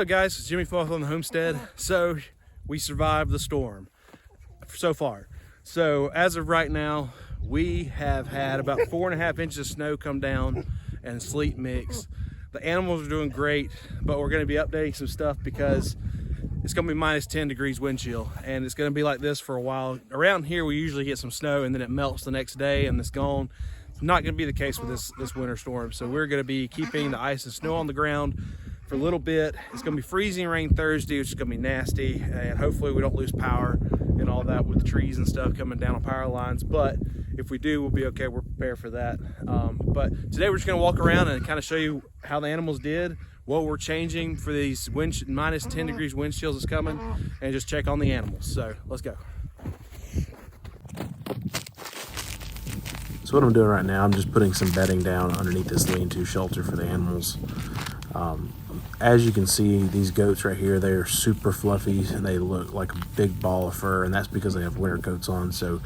up, guys? It's Jimmy Falk on the Homestead. So we survived the storm so far. So as of right now, we have had about 4.5 inches of snow come down and sleet mix. The animals are doing great, but we're going to be updating some stuff because it's going to be minus 10 degrees wind chill, and it's going to be like this for a while. Around here, we usually get some snow and then it melts the next day and it's gone. It's not going to be the case with this winter storm. So we're going to be keeping the ice and snow on the ground for a little bit. It's going to be freezing rain Thursday, which is going to be nasty, and hopefully we don't lose power and all that with the trees and stuff coming down on power lines. But if we do, we'll be okay. We're prepared for that. But today we're just going to walk around and kind of show you how the animals did, what we're changing for these minus 10 degrees wind chills that's coming, and just check on the animals. So let's go. So what I'm doing right now, I'm just putting some bedding down underneath this lean-to shelter for the animals. As you can see, these goats right here, they're super fluffy and they look like a big ball of fur, and that's because they have winter coats on. So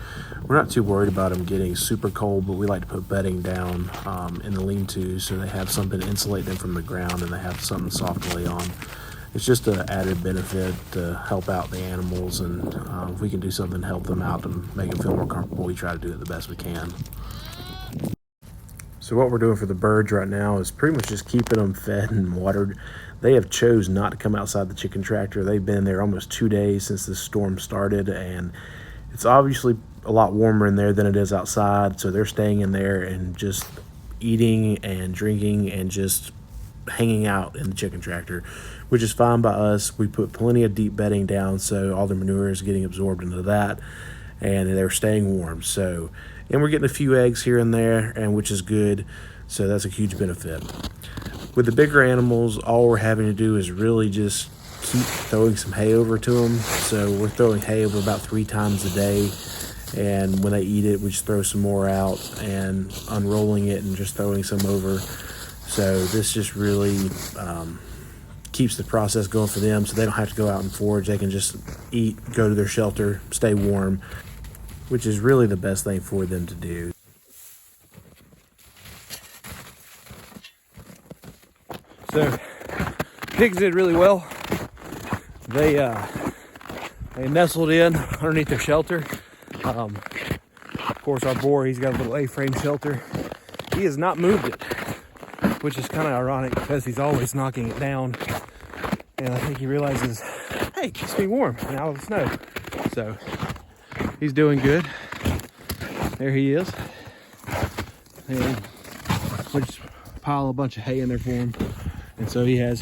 we're not too worried about them getting super cold, but we like to put bedding down in the lean-to so they have something to insulate them from the ground and they have something soft to lay on. It's just an added benefit to help out the animals, and if we can do something to help them out and make them feel more comfortable, we try to do it the best we can. So what we're doing for the birds right now is pretty much just keeping them fed and watered. They have chose not to come outside the chicken tractor. They've been there almost 2 days since the storm started, and it's obviously a lot warmer in there than it is outside. So they're staying in there and just eating and drinking and just hanging out in the chicken tractor, which is fine by us. We put plenty of deep bedding down, so all the manure is getting absorbed into that, and they're staying warm. So, and we're getting a few eggs here and there, and which is good. So that's a huge benefit. With the bigger animals, all we're having to do is really just keep throwing some hay over to them. So we're throwing hay over about 3 times a day, and when they eat it, we just throw some more out and unrolling it and just throwing some over. So this just really keeps the process going for them, so they don't have to go out and forage. They can just eat, go to their shelter, stay warm, which is really the best thing for them to do. So pigs did really well. They nestled in underneath their shelter. Of course, our boar, he's got a little A-frame shelter. He has not moved it, which is kind of ironic because he's always knocking it down. And I think he realizes, hey, it keeps me warm and out of the snow. So he's doing good. There he is. And we just pile a bunch of hay in there for him. And so he has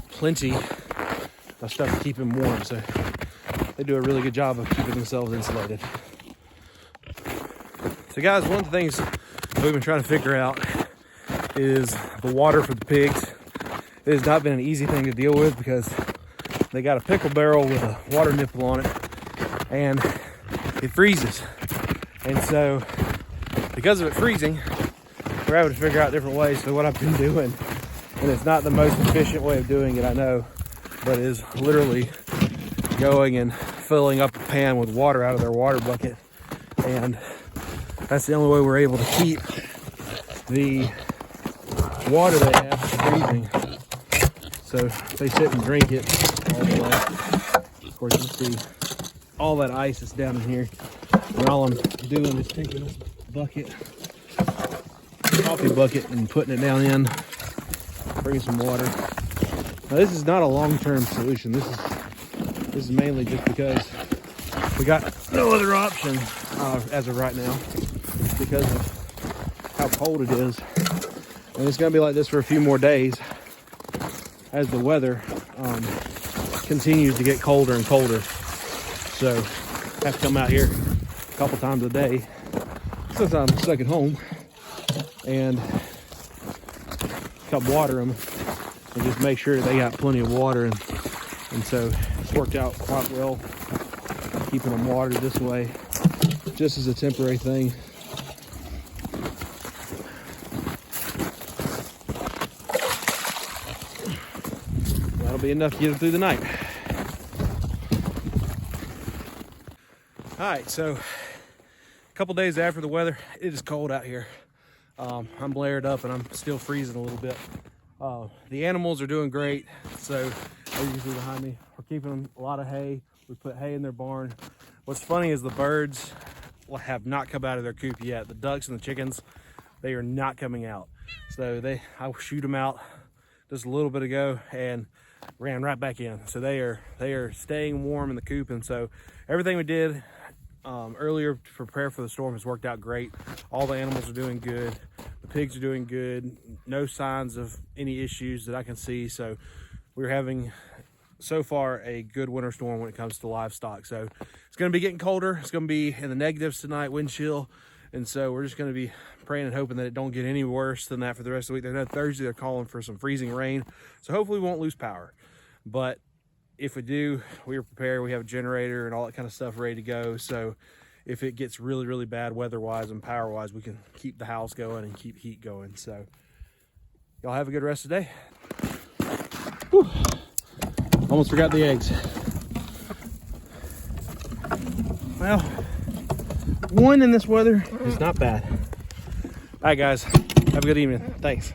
plenty of stuff to keep him warm. So they do a really good job of keeping themselves insulated. So guys, one of the things we've been trying to figure out is the water for the pigs. It has not been an easy thing to deal with because they got a pickle barrel with a water nipple on it, and it freezes. And so because of it freezing, we're having to figure out different ways. So what I've been doing, and it's not the most efficient way of doing it, I know, but is literally going and filling up a pan with water out of their water bucket. And that's the only way we're able to keep the water they have freezing. So they sit and drink it all the way. Of course, you see all that ice is down in here. And all I'm doing is taking this bucket, coffee bucket, and putting it down in, bringing some water. Now this is not a long-term solution. This is mainly just because we got no other option as of right now because of how cold it is. And it's gonna be like this for a few more days as the weather continues to get colder and colder. So I have to come out here a couple times a day since I'm stuck at home and help water them and just make sure they got plenty of water. And so it's worked out quite well, keeping them watered this way, just as a temporary thing. That'll be enough to get them through the night. All right, so a couple days after the weather, it is cold out here. I'm layered up and I'm still freezing a little bit. The animals are doing great. So as you can see behind me, we're keeping them a lot of hay. We put hay in their barn. What's funny is the birds have not come out of their coop yet. The ducks and the chickens, they are not coming out. So I shoot them out just a little bit ago and ran right back in. So they are staying warm in the coop. And so everything we did earlier to prepare for the storm has worked out great. All the animals are doing good. The pigs are doing good. No signs of any issues that I can see. So we're having so far a good winter storm when it comes to livestock. So it's going to be getting colder. It's going to be in the negatives tonight, wind chill. And so we're just going to be praying and hoping that it don't get any worse than that for the rest of the week. They know Thursday they're calling for some freezing rain. So hopefully we won't lose power. But if we do, we are prepared. We have a generator and all that kind of stuff ready to go. So if it gets really, really bad weather-wise and power-wise, we can keep the house going and keep heat going. So y'all have a good rest of the day. Whew. Almost forgot the eggs. Well, one in this weather is not bad. All right, guys, have a good evening. Thanks.